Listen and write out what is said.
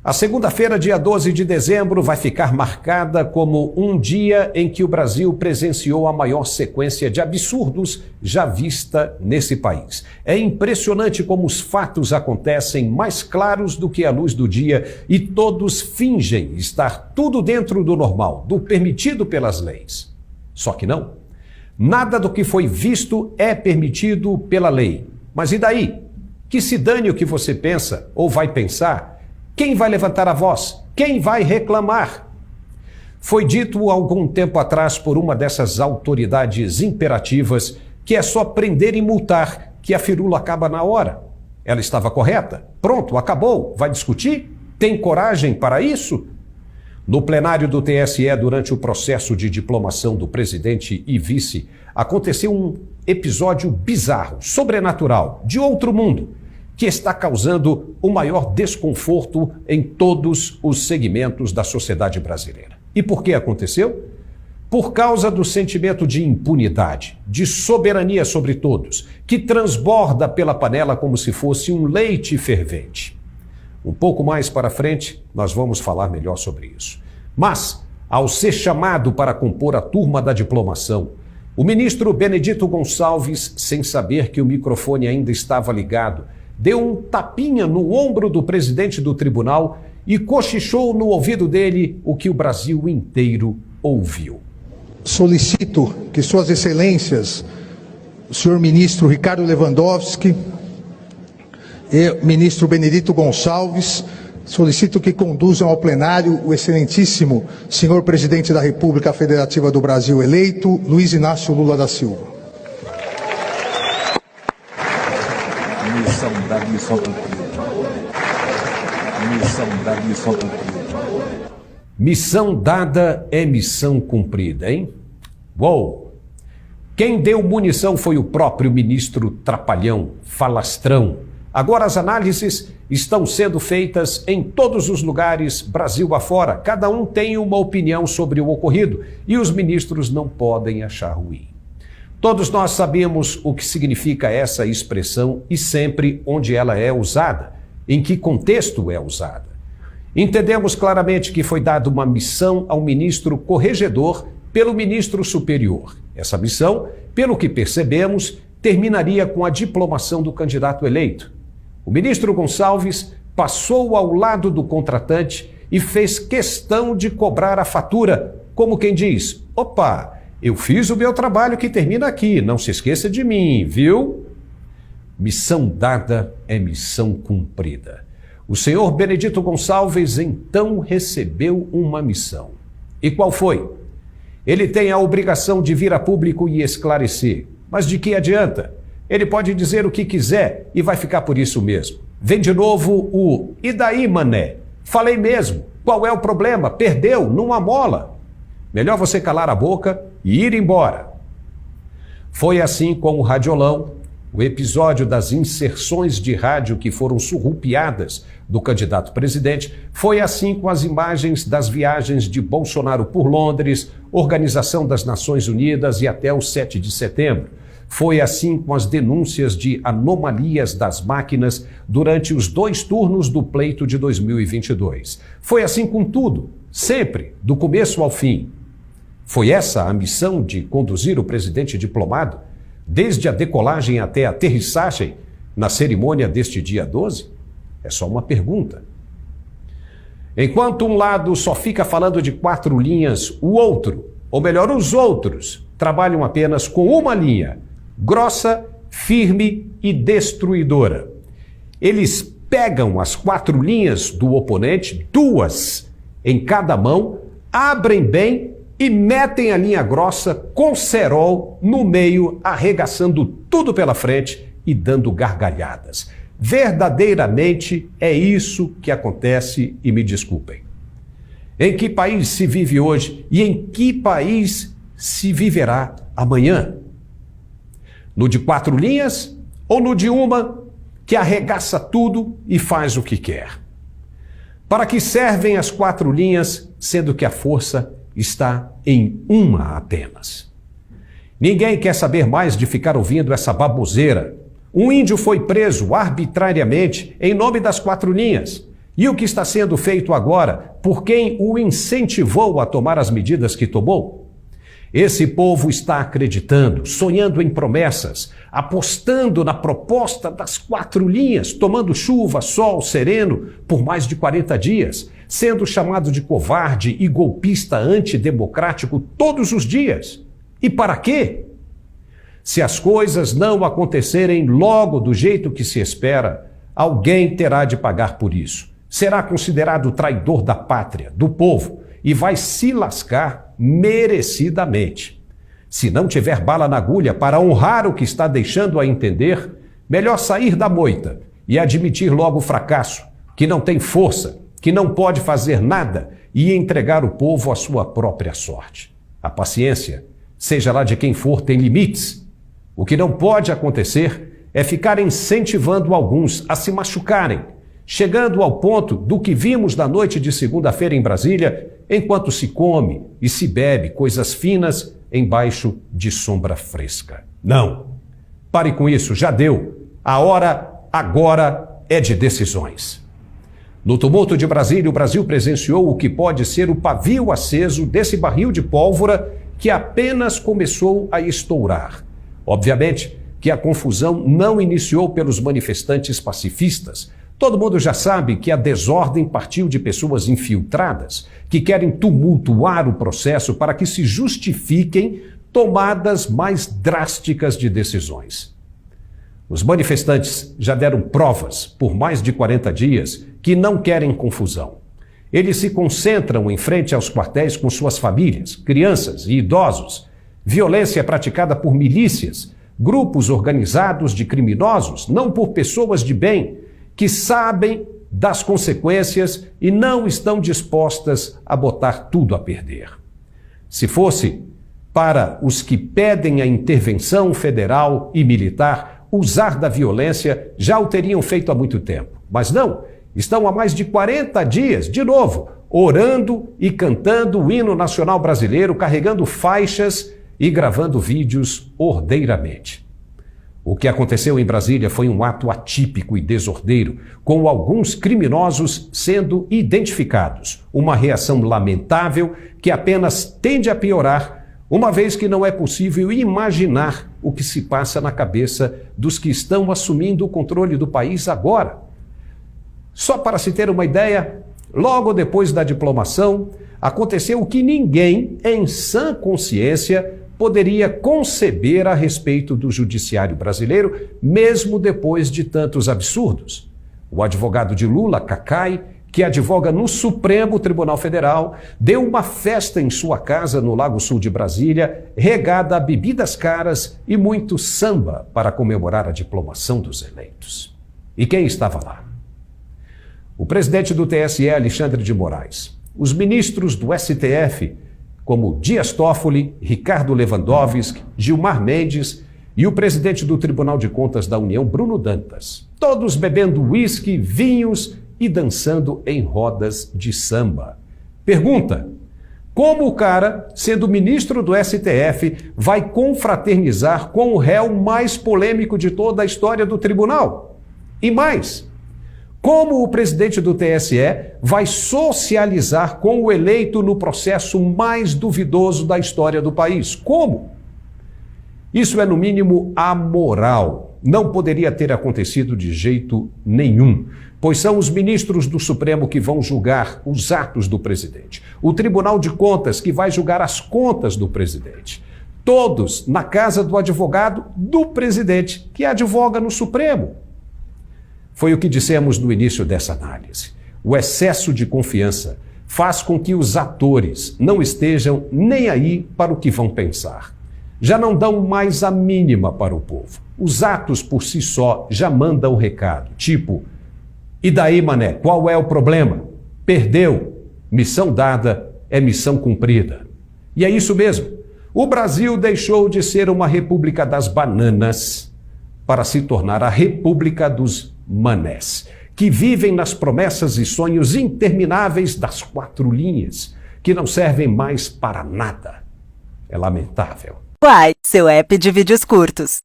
A segunda-feira, dia 12 de dezembro, vai ficar marcada como um dia em que o Brasil presenciou a maior sequência de absurdos já vista nesse país. É impressionante como os fatos acontecem mais claros do que a luz do dia e todos fingem estar tudo dentro do normal, do permitido pelas leis. Só que não. Nada do que foi visto é permitido pela lei. Mas e daí? Que se dane o que você pensa ou vai pensar. Quem vai levantar a voz? Quem vai reclamar? Foi dito algum tempo atrás por uma dessas autoridades imperativas que é só prender e multar, que a firula acaba na hora. Ela estava correta? Pronto, acabou. Vai discutir? Tem coragem para isso? No plenário do TSE, durante o processo de diplomação do presidente e vice, aconteceu um episódio bizarro, sobrenatural, de outro mundo, que está causando o maior desconforto em todos os segmentos da sociedade brasileira. E por que aconteceu? Por causa do sentimento de impunidade, de soberania sobre todos, que transborda pela panela como se fosse um leite fervente. Um pouco mais para frente, nós vamos falar melhor sobre isso. Mas, ao ser chamado para compor a turma da diplomação, o ministro Benedito Gonçalves, sem saber que o microfone ainda estava ligado, deu um tapinha no ombro do presidente do tribunal e cochichou no ouvido dele o que o Brasil inteiro ouviu. Solicito que Suas Excelências, o senhor ministro Ricardo Lewandowski e ministro Benedito Gonçalves, solicito que conduzam ao plenário o excelentíssimo senhor presidente da República Federativa do Brasil eleito, Luiz Inácio Lula da Silva. Missão cumprida. Missão dada é missão cumprida, hein? Uou! Quem deu munição foi o próprio ministro Trapalhão, falastrão. Agora as análises estão sendo feitas em todos os lugares, Brasil afora. Cada um tem uma opinião sobre o ocorrido e os ministros não podem achar ruim. Todos nós sabemos o que significa essa expressão e sempre onde ela é usada, em que contexto é usada. Entendemos claramente que foi dada uma missão ao ministro corregedor pelo ministro superior. Essa missão, pelo que percebemos, terminaria com a diplomação do candidato eleito. O ministro Gonçalves passou ao lado do contratante e fez questão de cobrar a fatura, como quem diz: opa, eu fiz o meu trabalho que termina aqui, não se esqueça de mim, viu? Missão dada é missão cumprida. O senhor Benedito Gonçalves então recebeu uma missão. E qual foi? Ele tem a obrigação de vir a público e esclarecer. Mas de que adianta? Ele pode dizer o que quiser e vai ficar por isso mesmo. Vem de novo o "e daí, mané? Falei mesmo. Qual é o problema? Perdeu, não amola." Melhor você calar a boca e ir embora. Foi assim com o radiolão, o episódio das inserções de rádio que foram surrupiadas do candidato presidente. Foi assim com as imagens das viagens de Bolsonaro por Londres, Organização das Nações Unidas e até o 7 de setembro. Foi assim com as denúncias de anomalias das máquinas durante os 2 turnos do pleito de 2022. Foi assim com tudo, sempre, do começo ao fim. Foi essa a missão de conduzir o presidente diplomado, desde a decolagem até a aterrissagem, na cerimônia deste dia 12? É só uma pergunta. Enquanto um lado só fica falando de 4 linhas, o outro, ou melhor, os outros, trabalham apenas com uma linha, grossa, firme e destruidora. Eles pegam as 4 linhas do oponente, 2 em cada mão, abrem bem e metem a linha grossa com cerol no meio, arregaçando tudo pela frente e dando gargalhadas. Verdadeiramente é isso que acontece e me desculpem. Em que país se vive hoje e em que país se viverá amanhã? No de 4 linhas ou no de uma que arregaça tudo e faz o que quer? Para que servem as 4 linhas, sendo que a força está em uma apenas? Ninguém quer saber mais de ficar ouvindo essa baboseira. Um índio foi preso arbitrariamente em nome das 4 linhas. E o que está sendo feito agora por quem o incentivou a tomar as medidas que tomou? Esse povo está acreditando, sonhando em promessas, apostando na proposta das 4 linhas, tomando chuva, sol, sereno por mais de 40 dias, sendo chamado de covarde e golpista antidemocrático todos os dias. E para quê? Se as coisas não acontecerem logo do jeito que se espera, alguém terá de pagar por isso. Será considerado traidor da pátria, do povo, e vai se lascar merecidamente. Se não tiver bala na agulha para honrar o que está deixando a entender, melhor sair da moita e admitir logo o fracasso, que não tem força, que não pode fazer nada e entregar o povo à sua própria sorte. A paciência, seja lá de quem for, tem limites. O que não pode acontecer é ficar incentivando alguns a se machucarem, chegando ao ponto do que vimos na noite de segunda-feira em Brasília, enquanto se come e se bebe coisas finas embaixo de sombra fresca. Não. Pare com isso, já deu. A hora agora é de decisões. No tumulto de Brasília, o Brasil presenciou o que pode ser o pavio aceso desse barril de pólvora que apenas começou a estourar. Obviamente que a confusão não iniciou pelos manifestantes pacifistas. Todo mundo já sabe que a desordem partiu de pessoas infiltradas que querem tumultuar o processo para que se justifiquem tomadas mais drásticas de decisões. Os manifestantes já deram provas por mais de 40 dias que não querem confusão. Eles se concentram em frente aos quartéis com suas famílias, crianças e idosos. Violência é praticada por milícias, grupos organizados de criminosos, não por pessoas de bem, que sabem das consequências e não estão dispostas a botar tudo a perder. Se fosse para os que pedem a intervenção federal e militar usar da violência, já o teriam feito há muito tempo. Mas não, estão há mais de 40 dias, de novo, orando e cantando o hino nacional brasileiro, carregando faixas e gravando vídeos ordeiramente. O que aconteceu em Brasília foi um ato atípico e desordeiro, com alguns criminosos sendo identificados. Uma reação lamentável que apenas tende a piorar, uma vez que não é possível imaginar o que se passa na cabeça dos que estão assumindo o controle do país agora. Só para se ter uma ideia, logo depois da diplomação, aconteceu o que ninguém, em sã consciência, poderia conceber a respeito do judiciário brasileiro, mesmo depois de tantos absurdos. O advogado de Lula, Cacai, que advoga no Supremo Tribunal Federal, deu uma festa em sua casa no Lago Sul de Brasília, regada a bebidas caras e muito samba para comemorar a diplomação dos eleitos. E quem estava lá? O presidente do TSE, Alexandre de Moraes, os ministros do STF, como Dias Toffoli, Ricardo Lewandowski, Gilmar Mendes e o presidente do Tribunal de Contas da União, Bruno Dantas, todos bebendo uísque, vinhos e dançando em rodas de samba. Pergunta: como o cara, sendo ministro do STF, vai confraternizar com o réu mais polêmico de toda a história do tribunal? E mais, como o presidente do TSE vai socializar com o eleito no processo mais duvidoso da história do país? Como? Isso é, no mínimo, amoral. Não poderia ter acontecido de jeito nenhum, pois são os ministros do Supremo que vão julgar os atos do presidente. O Tribunal de Contas que vai julgar as contas do presidente. Todos na casa do advogado do presidente, que advoga no Supremo. Foi o que dissemos no início dessa análise. O excesso de confiança faz com que os atores não estejam nem aí para o que vão pensar. Já não dão mais a mínima para o povo. Os atos por si só já mandam um recado, tipo: e daí, mané, qual é o problema? Perdeu. Missão dada é missão cumprida. E é isso mesmo. O Brasil deixou de ser uma república das bananas para se tornar a república dos manés, que vivem nas promessas e sonhos intermináveis das 4 linhas, que não servem mais para nada. É lamentável. Uai, seu app de vídeos curtos.